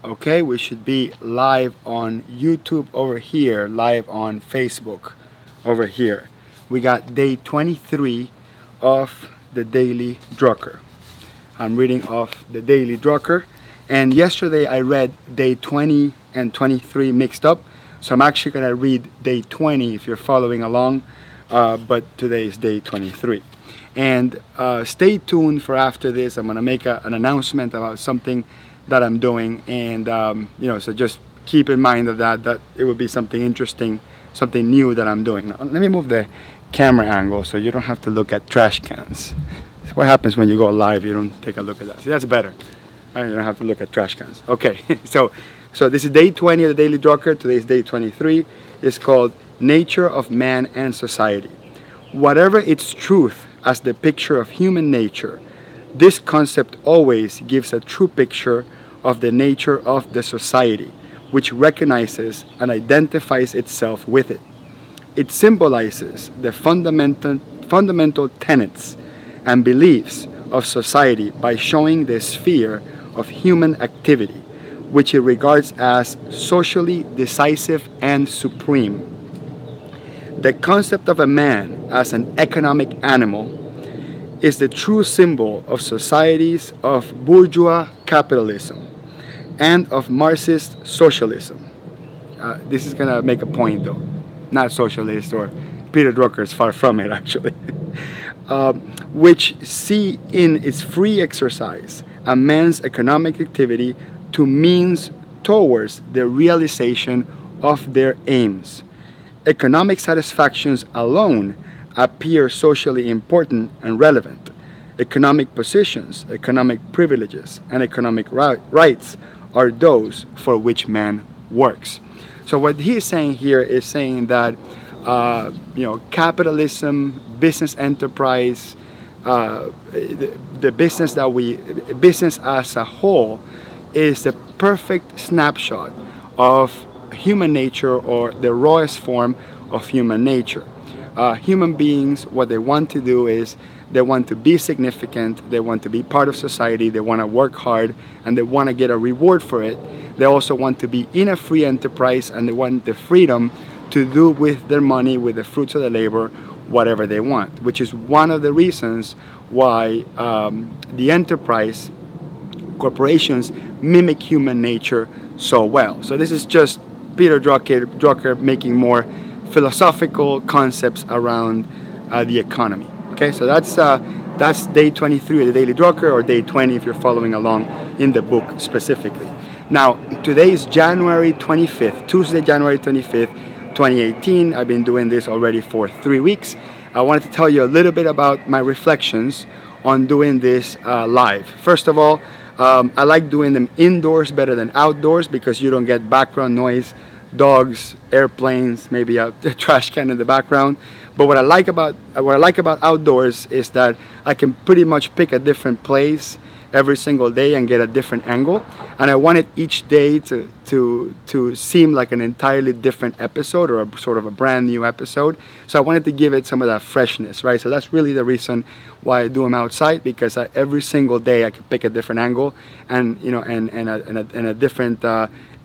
Okay, we should be live on YouTube over here, live on Facebook over here. We got day 23 of the Daily Drucker. I'm reading off the Daily Drucker, and yesterday I read day 20 and 23 mixed up, so I'm actually going to read day 20 if you're following along, but today is day 23. And stay tuned for after this. I'm going to make an announcement about something that I'm doing, and so just keep in mind that it will be something interesting, something new that I'm doing. Now, let me move the camera angle so you don't have to look at trash cans. What happens when you go live? You don't take a look at that. See, that's better. You don't have to look at trash cans. Okay, so this is day 20 of the Daily Drucker. Today is day 23. It's called Nature of Man and Society. Whatever its truth as the picture of human nature, this concept always gives a true picture of the nature of the society, which recognizes and identifies itself with it. It symbolizes the fundamental tenets and beliefs of society by showing the sphere of human activity, which it regards as socially decisive and supreme. The concept of a man as an economic animal is the true symbol of societies of bourgeois capitalism and of Marxist socialism. This is going to make a point though, not socialist or Peter Drucker is far from it actually, which see in its free exercise a man's economic activity to means towards the realization of their aims. Economic satisfactions alone appear socially important and relevant. Economic positions, economic privileges, and economic rights are those for which man works. So what he is saying here is saying that capitalism, business enterprise, the business as a whole is the perfect snapshot of human nature or the rawest form of human nature. Human beings, what they want to do is they want to be significant, they want to be part of society, they want to work hard, and they want to get a reward for it. They also want to be in a free enterprise, and they want the freedom to do with their money, with the fruits of their labor, whatever they want, which is one of the reasons why the enterprise corporations mimic human nature so well. So this is just Peter Drucker making more philosophical concepts around the economy. Okay, so that's day 23 of the Daily Drucker, or day 20 if you're following along in the book specifically. Now, today is January 25th, Tuesday, January 25th, 2018. I've been doing this already for 3 weeks. I wanted to tell you a little bit about my reflections on doing this live. First of all, I like doing them indoors better than outdoors because you don't get background noise, dogs, airplanes, maybe a trash can in the background. But what I like about outdoors is that I can pretty much pick a different place every single day and get a different angle. And I wanted each day to seem like an entirely different episode, or a sort of a brand new episode. So I wanted to give it some of that freshness, right? So that's really the reason why I do them outside, because every single day I can pick a different angle and a different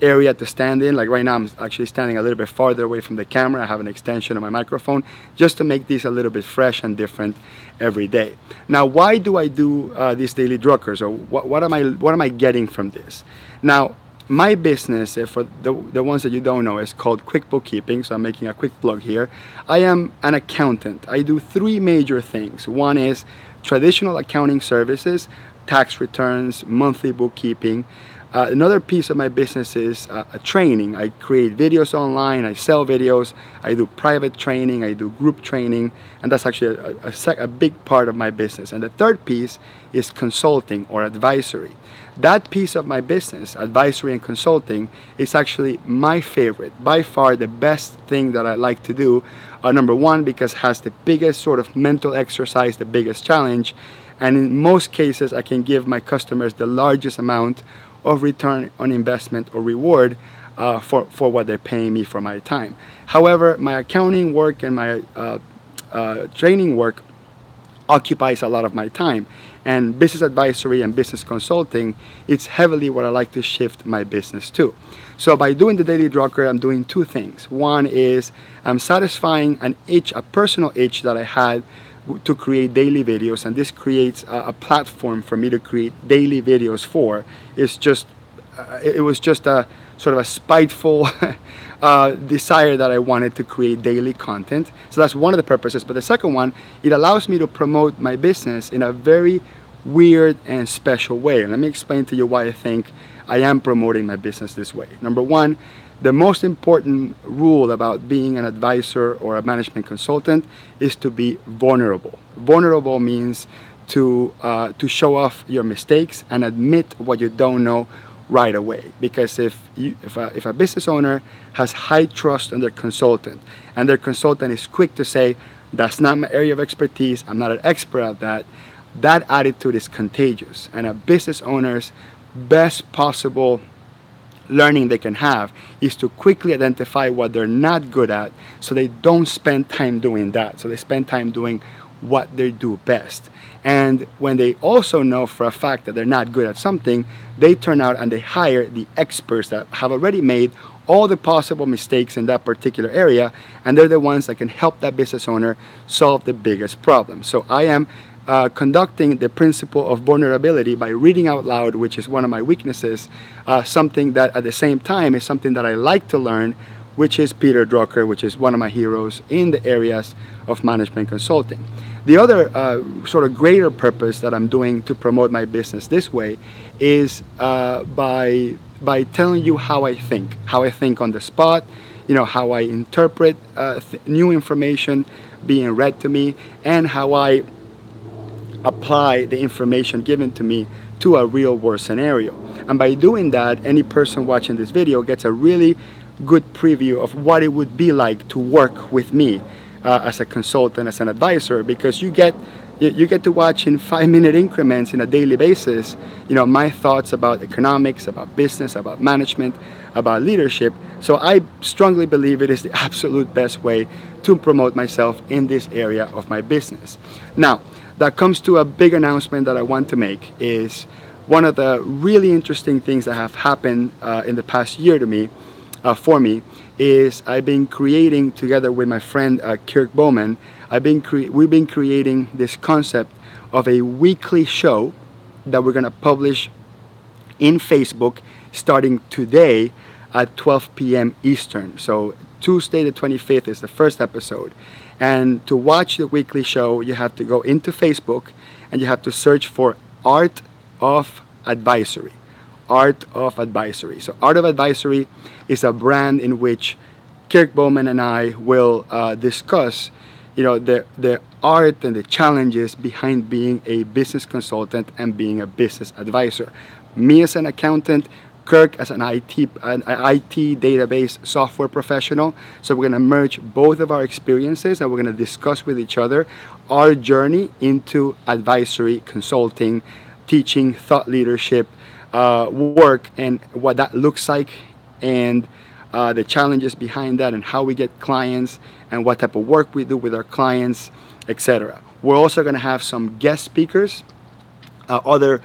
area to stand in. Like right now I'm actually standing a little bit farther away from the camera. I have an extension of my microphone just to make these a little bit fresh and different every day. Now, why do I do these daily Druckers, or what am I getting from this? Now, my business, for the ones that you don't know, is called Quick Bookkeeping, so I'm making a quick plug here. I am an accountant. I do three major things. One is traditional accounting services, tax returns, monthly bookkeeping. Another piece of my business is a training. I create videos online, I sell videos, I do private training, I do group training, and that's actually a big part of my business. And the third piece is consulting or advisory. That piece of my business, advisory and consulting, is actually my favorite, by far the best thing that I like to do. Number one, because it has the biggest sort of mental exercise, the biggest challenge, and in most cases I can give my customers the largest amount of return on investment or reward for what they're paying me for my time. However, my accounting work and my training work occupies a lot of my time. And business advisory and business consulting, it's heavily what I like to shift my business to. So by doing the Daily Drucker, I'm doing two things. One is I'm satisfying an itch, a personal itch that I had to create daily videos, and this creates a platform for me to create daily videos for. It was just a sort of a spiteful desire that I wanted to create daily content. So that's one of the purposes. But the second one, it allows me to promote my business in a very weird and special way. And let me explain to you why I think I am promoting my business this way. Number one, the most important rule about being an advisor or a management consultant is to be vulnerable. Vulnerable means to show off your mistakes and admit what you don't know right away. Because if a business owner has high trust in their consultant, and their consultant is quick to say, that's not my area of expertise, I'm not an expert at that, that attitude is contagious. And a business owner's best possible learning they can have is to quickly identify what they're not good at, so they don't spend time doing that. So they spend time doing what they do best. And when they also know for a fact that they're not good at something, they turn out and they hire the experts that have already made all the possible mistakes in that particular area, and they're the ones that can help that business owner solve the biggest problem. So I am conducting the principle of vulnerability by reading out loud, which is one of my weaknesses, something that at the same time is something that I like to learn, which is Peter Drucker, which is one of my heroes in the areas of management consulting. The other sort of greater purpose that I'm doing to promote my business this way is by telling you how I think on the spot, how I interpret new information being read to me, and how I apply the information given to me to a real world scenario. And by doing that, any person watching this video gets a really good preview of what it would be like to work with me as a consultant, as an advisor, because you get to watch in 5-minute increments in a daily basis, my thoughts about economics, about business, about management, about leadership. So I strongly believe it is the absolute best way to promote myself in this area of my business. Now, that comes to a big announcement that I want to make. Is one of the really interesting things that have happened in the past year to me, for me, is I've been creating together with my friend Kirk Bowman. We've been creating this concept of a weekly show that we're going to publish in Facebook starting today at 12 p.m. Eastern. So Tuesday the 25th is the first episode. And to watch the weekly show, you have to go into Facebook and you have to search for Art of Advisory. Art of Advisory. So Art of Advisory is a brand in which Kirk Bowman and I will discuss, the art and the challenges behind being a business consultant and being a business advisor. Me as an accountant, Kirk as an IT database software professional. So we're going to merge both of our experiences and we're going to discuss with each other our journey into advisory, consulting, teaching, thought leadership, work, and what that looks like, and the challenges behind that, and how we get clients, and what type of work we do with our clients, etc. We're also going to have some guest speakers, other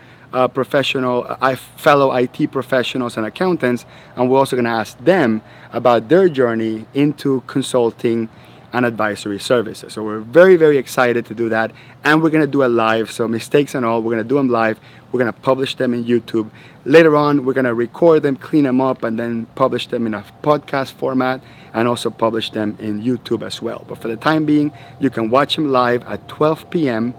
fellow IT professionals and accountants, and we're also going to ask them about their journey into consulting and advisory services. So we're very, very excited to do that, and we're going to do it live. So mistakes and all, we're going to do them live. We're going to publish them in YouTube. Later on, we're going to record them, clean them up, and then publish them in a podcast format, and also publish them in YouTube as well. But for the time being, you can watch them live at 12 p.m.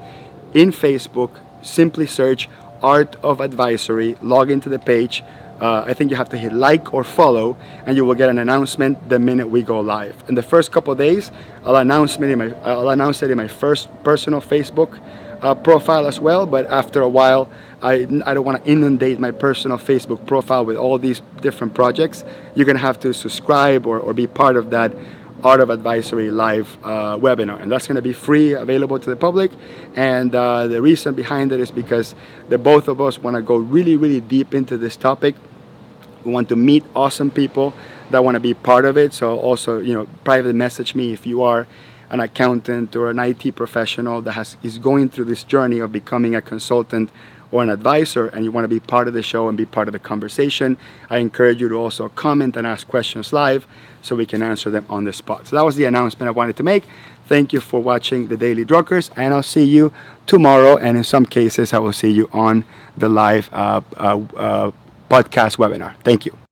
in Facebook. Simply search Art of Advisory, log into the page. I think you have to hit like or follow, and you will get an announcement the minute we go live. In the first couple of days, I'll announce it in my first personal Facebook profile as well. But after a while, I don't want to inundate my personal Facebook profile with all these different projects. You're going to have to subscribe or be part of that Art of Advisory live webinar, and that's going to be free, available to the public. And the reason behind it is because the both of us want to go really, really deep into this topic. We want to meet awesome people that want to be part of it. So also, private message me if you are an accountant or an IT professional that is going through this journey of becoming a consultant or an advisor, and you want to be part of the show and be part of the conversation, I encourage you to also comment and ask questions live so we can answer them on the spot. So that was the announcement I wanted to make. Thank you for watching the Daily Druckers, and I'll see you tomorrow, and in some cases I will see you on the live podcast webinar. Thank you.